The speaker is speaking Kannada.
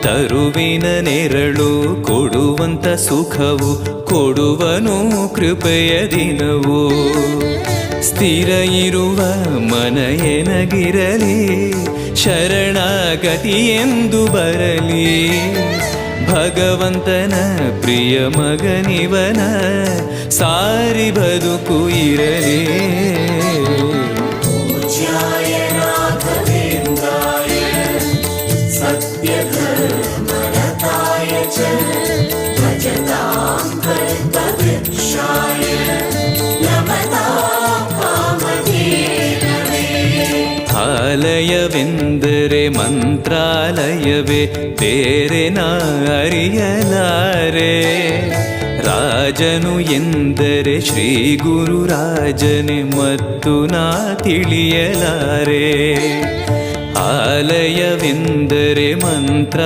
ತರುವಿನ ನೆರಳು ಕೊಡುವಂತ ಸುಖವು ಕೊಡುವನು ಕೃಪೆಯ ದಿನವು. ಸ್ಥಿರ ಇರುವ ಮನ ಎನಗಿರಲಿ, ಶರಣಾಗತಿ ಎಂದು ಬರಲಿ. ಭಗವಂತನ ಪ್ರಿಯ ಮಗನಿವನ ಸಾರಿ ಬದುಕು ಇರಲಿ. ಆಲಯವೆಂದರೆ ಮಂತ್ರಾಲಯವೇ, ಬೇರೆ ನಾ ಅರಿಯಲಾರೆ. ರಾಜನು ಎಂದರೆ ಶ್ರೀ ಗುರುರಾಜನೇ ಮತ್ತು ನಾ ತಿಳಿಯಲಾರೆ. ಆಲಯವೆಂದರೆ ಮಂತ್ರ